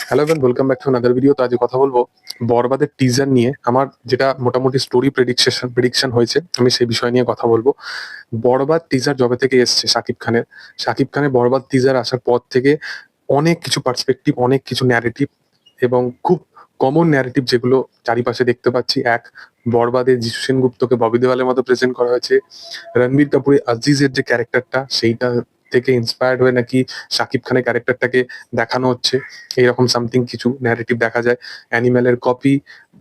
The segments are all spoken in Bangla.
Hello everyone, welcome back to another video. তো আজ কথা বলবো বরবাদের টিজার নিয়ে। আমার যেটা মোটামুটি স্টোরি প্রেডিকশন হয়েছে, আমি সেই বিষয় নিয়ে কথা বলবো। বরবাদ টিজার যবে থেকে এসছে শাকিব খানের বরবাদ টিজার আসার পর থেকে অনেক কিছু পার্সপেক্টিভ, অনেক কিছু ন্যারেটিভ এবং খুব কমন ন্যারেটিভ যেগুলো চারিপাশে দেখতে পাচ্ছি। বরবাদে যিশু সেনগুপ্তকে ববি দেওয়ালের মতো প্রেজেন্ট করা হয়েছে। রণবীর কাপুরের আজিজের যে ক্যারেক্টারটা, সেইটা থেকে ইন্সপায়ার্ড হয়ে নাকি শাকিব খানের ক্যারেক্টারটাকে দেখানো হচ্ছে। এইরকম সামথিং কিছু ন্যারেটিভ দেখা যায়। অ্যানিম্যালের কপি,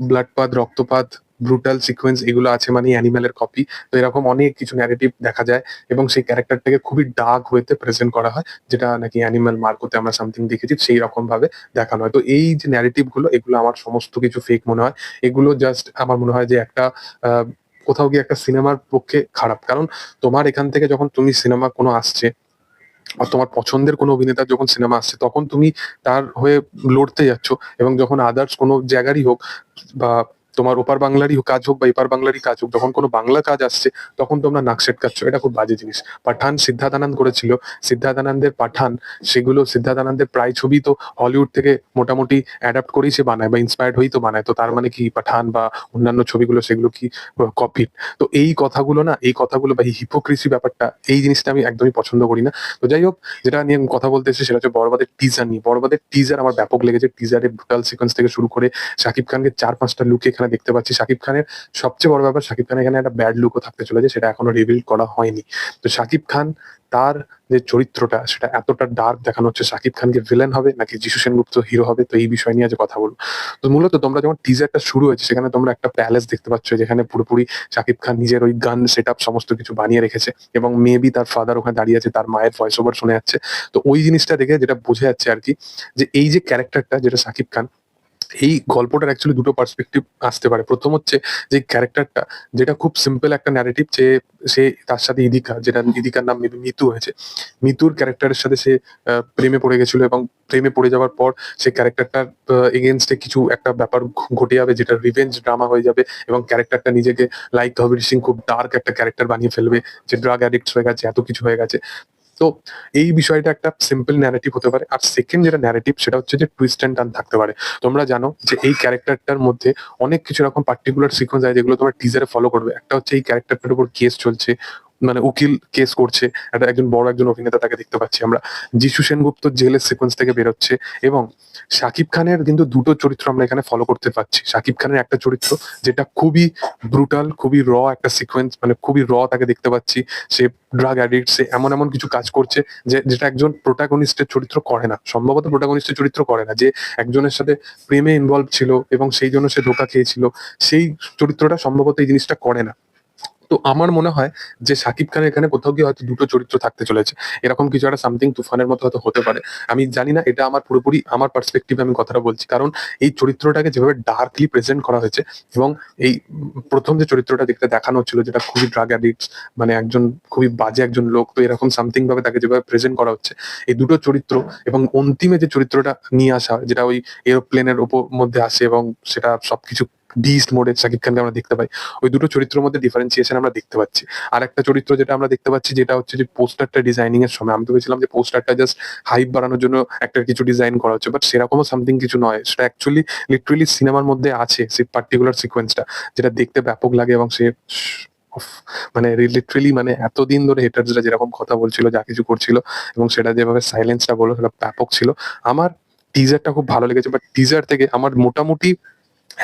ব্লাডপাত, রক্তপাত, ব্রুটাল সিকোয়েন্স এগুলো আছে মানে অ্যানিম্যালের কপি। তো এরকম অনেক কিছু ন্যারেটিভ দেখা যায় এবং সেই ক্যারেক্টারটাকে খুবই ডার্ক ওয়েতে প্রেজেন্ট করা হয়, যেটা নাকি অ্যানিম্যাল মার্কোতে আমরা সামথিং দেখেছি সেই রকম ভাবে দেখানো হয়। তো এই যে ন্যারেটিভ গুলো, এগুলো আমার সমস্ত কিছু ফেক মনে হয়। এগুলো জাস্ট আমার মনে হয় যে একটা আহ, কোথাও গিয়ে একটা সিনেমার পক্ষে খারাপ। কারণ তোমার এখান থেকে যখন তুমি সিনেমা কোনো আসছে আর তোমার পছন্দের কোনো অভিনেতার যখন সিনেমা আসছে, তখন তুমি তার হয়ে লড়তে যাচ্ছ। এবং যখন আদার্স কোনো জায়গারই হোক, বা তোমার ওপার বাংলারই কাজ হোক বা এপার বাংলারই কাজ হোক, যখন কোনো বাংলা কাজ আসছে তখন তোমরা নাক সেটকাচ্ছ। এটা খুব বাজে জিনিস। পাঠান সিদ্ধার্থ আনন্দ করেছিল, সিদ্ধার্থ আনন্দের পাঠান, সেগুলো সিদ্ধার্থ আনন্দের প্রায় ছবি তো হলিউড থেকে মোটামুটি অ্যাডাপ্ট করেই সে বানায় বা ইন্সপায়ার্ড হয়েই তো বানায়। তো তার মানে কি পাঠান বা অন্যান্য ছবিগুলো সেগুলো কি কপিড? তো এই কথাগুলো বা এই হিপোক্রিসি ব্যাপারটা, এই জিনিসটা আমি একদমই পছন্দ করি না। তো যাই হোক, যেটা নিয়ে আমি কথা বলতে এসেছি সেটা হচ্ছে বরবাদের টিজার নিয়ে। বরবাদের টিজার আমার ব্যাপক লেগেছে। টিজারের ব্রুটাল সিকোয়েন্স থেকে শুরু করে শাকিব খানকে 4-5টা লুক এখানে দেখতে পাচ্ছি। শাকিব খানের সবচেয়ে বড় ব্যাপার, শাকিব খানের এখানে একটা ব্যাড লুকও থাকতে চলেছে, সেটা এখনো রিভিল করা হয়নি। তো শাকিব খান, তার যে চরিত্রটা সেটা এতটা ডার্ক দেখানো হচ্ছে। শাকিব খানকে ভিলেন হবে নাকি যিশু সেনগুপ্ত হিরো হবে, তো এই বিষয় নিয়ে আজ কথা বলবো। তো মূলত তোমরা যখন টিজারটা শুরু হয়েছে, সেখানে তোমরা একটা প্যালেস দেখতে পাচ্ছ, যেখানে পুরোপুরি শাকিব খান নিজের ওই গান সেট আপ সমস্ত কিছু বানিয়ে রেখেছে এবং মেবি তার ফাদার ওখানে দাঁড়িয়ে আছে, তার মায়ের ভয়েস ওভার শুনে যাচ্ছে। তো ওই জিনিসটা দেখে যেটা বোঝা যাচ্ছে আর কি, যে এই যে ক্যারেক্টারটা যেটা শাকিব খান, এই গল্পটার অ্যাকচুয়ালি দুটো পার্সপেক্টিভ আসতে পারে। প্রথম হচ্ছে যে ক্যারেক্টারটা, যেটা খুব সিম্পল একটা ন্যারেটিভ, যে সে তার সাথে ইদিকা, যেটা ইদিকার নাম মেবি মিতু হয়েছে, মিতুর ক্যারেক্টারের সাথে সে প্রেমে পড়ে গেছিল এবং প্রেমে পড়ে যাওয়ার পর সে ক্যারেক্টারটার এগেনস্টে কিছু একটা ব্যাপার ঘটে যাবে, যেটা রিভেঞ্জ ড্রামা হয়ে যাবে এবং ক্যারেক্টারটা নিজেকে লাইক কবির সিং খুব ডার্ক একটা ক্যারেক্টার বানিয়ে ফেলবে, যে ড্রাগ অ্যাডিক্ট হয়ে গেছে, এত কিছু হয়ে গেছে। তো এই বিষয়টা একটা সিম্পল ন্যারেটিভ হতে পারে। আর সেকেন্ড যেটা ন্যারেটিভ, সেটা হচ্ছে যে টুইস্ট এন্ড টার্ন থাকতে পারে। তোমরা জানো যে এই ক্যারেক্টারটার মধ্যে অনেক কিছু এরকম পার্টিকুলার সিকোয়েন্স আছে যেগুলো তোমরা টিজারে ফলো করবে। একটা হচ্ছে এই ক্যারেক্টারটার উপর কেস চলছে, মানে উকিল কেস করছে, একটা একজন বড় অভিনেতা, তাকে দেখতে পাচ্ছি আমরা। যিশু সেনগুপ্ত জেলের সিকোয়েন্স থেকে বেরোচ্ছে এবং শাকিব খানের কিন্তু দুটো চরিত্র আমরা এখানে ফলো করতে পারছি। শাকিব খানের একটা চরিত্র যেটা খুবই ব্রুটাল, খুবই একটা সিকোয়েন্স, মানে খুবই তাকে দেখতে পাচ্ছি। সে ড্রাগ অ্যাডিক্ট, সে এমন এমন কিছু কাজ করছে যেটা একজন প্রোটাগনিস্টের চরিত্র করে না, সম্ভবত প্রোটাগনিস্টের চরিত্র করে না। যে একজনের সাথে প্রেমে ইনভলভ ছিল এবং সেই জন্য সে ধোঁকা খেয়েছিল, সেই চরিত্রটা সম্ভবত এই জিনিসটা করে না। তো আমার মনে হয় যে শাকিব খানের এখানে কোথাও গিয়ে হয়তো দুটো চরিত্র থাকতে চলেছে। এরকম কিছু একটা সামথিং তুফানের মতো হয়তো হতে পারে। আমি জানি না, এটা আমার পুরোপুরি আমার পার্সপেক্টিভে আমি কথাটা বলছি। কারণ এই চরিত্রটাকে যেভাবে ডার্কলি প্রেজেন্ট করা হয়েছে এবং এই প্রথম যে চরিত্রটা দেখতে দেখানো হচ্ছিল, যেটা খুবই ড্রাগ অ্যাডিক্ট, মানে একজন খুবই বাজে একজন লোক, তো এরকম সামথিং ভাবে তাকে যেভাবে প্রেজেন্ট করা হচ্ছে, এই দুটো চরিত্র এবং অন্তিমে যে চরিত্রটা নিয়ে আসা হয়, যেটা ওই এরোপ্লেনের ওপর মধ্যে আসে এবং সেটা সবকিছু বিস্ট মোডে শাকিব খানকে আমরা দেখতে পাই, ওই দুটো চরিত্রের মধ্যে ডিফারেন্সিয়েশন আমরা দেখতে পাচ্ছি। আর একটা চরিত্র যেটা আমরা দেখতে পাচ্ছি, যেটা হচ্ছে যে পোস্টারটা ডিজাইনিং এর সময় আমি তো ভেবেছিলাম যে পোস্টারটা জাস্ট হাইপ বাড়ানোর জন্য একটা কিছু ডিজাইন করা হচ্ছে, বাট সেরকমও সামথিং কিছু নয়। সেটা অ্যাকচুয়ালি লিটারেলি সিনেমার মধ্যে আছে, সেই পার্টিকুলার সিকোয়েন্সটা, যেটা দেখতে ব্যাপক লাগে। এবং সে উফ, মানে লিটারেলি, মানে এতদিন ধরে হেটার্সরা যেরকম কথা বলছিল, যা কিছু করছিল এবং সেটা যেভাবে সাইলেন্সটা বললো, সেটা ব্যাপক ছিল। আমার টিজারটা খুব ভালো লেগেছে, বাট টিজার থেকে আমার মোটামুটি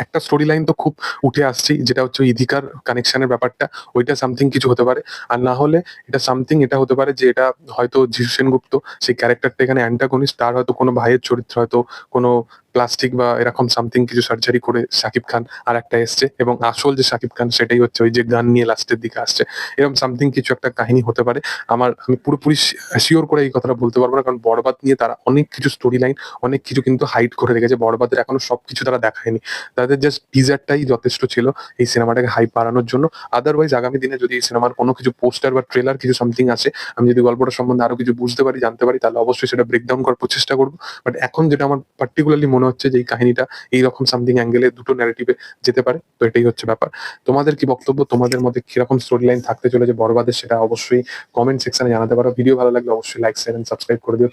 একটা স্টোরি লাইন তো খুব উঠে আসছেই, যেটা হচ্ছে ওই ইধিকার কানেকশনের ব্যাপারটা। ওইটা সামথিং কিছু হতে পারে। আর না হলে এটা হতে পারে যে এটা হয়তো যিশু সেনগুপ্ত, সেই ক্যারেক্টারটা এখানে অ্যান্টাগনিস্ট, তার হয়তো কোনো ভাইয়ের চরিত্র, হয়তো কোনো প্লাস্টিক বা এরকম সামথিং কিছু সার্জারি করে শাকিব খান আর একটা এসছে, এবং আসল যে শাকিব খান সেটাই হচ্ছে ওই যে গান নিয়ে লাস্টের দিকে আসছে। এরকম সামথিং কিছু একটা কাহিনী হতে পারে। আমি পুরোপুরি শিওর করে এই কথাটা বলতে পারবো না, কারণ বরবাদ নিয়ে তারা অনেক কিছু স্টোরি লাইন, অনেক কিছু কিন্তু হাইড করে রেখেছে। বরবাদের এখনো সবকিছু তারা দেখায়নি। তাদের জাস্ট টিজারটাই যথেষ্ট ছিল এই সিনেমাটাকে হাইপ বাড়ানোর জন্য। আদারওয়াইজ আগামী দিনে যদি এই সিনেমার কোনো কিছু পোস্টার বা ট্রেলার কিছু সামথিং আসে, আমি যদি গল্পটা সম্বন্ধে আরো কিছু বুঝতে পারি, জানতে পারি, তাহলে অবশ্যই সেটা ব্রেকডাউন করার প্রচেষ্টা করবো। বাট এখন যেটা আমার পার্টিকুলারলি মনে হচ্ছে, যে এই কাহিনীটা এইরকম সামথিং অ্যাঙ্গেলে দুটো ন্যারেটিভে যেতে পারে। তো এটাই হচ্ছে ব্যাপার। তোমাদের কি বক্তব্য? তোমাদের মধ্যে কিরকম স্টোরি লাইন থাকতে চলেছে বরবাদের, সেটা অবশ্যই কমেন্ট সেকশনে জানাতে পারো। ভিডিও ভালো লাগলে অবশ্যই লাইক, শেয়ার এন্ড সাবস্ক্রাইব করে দিও।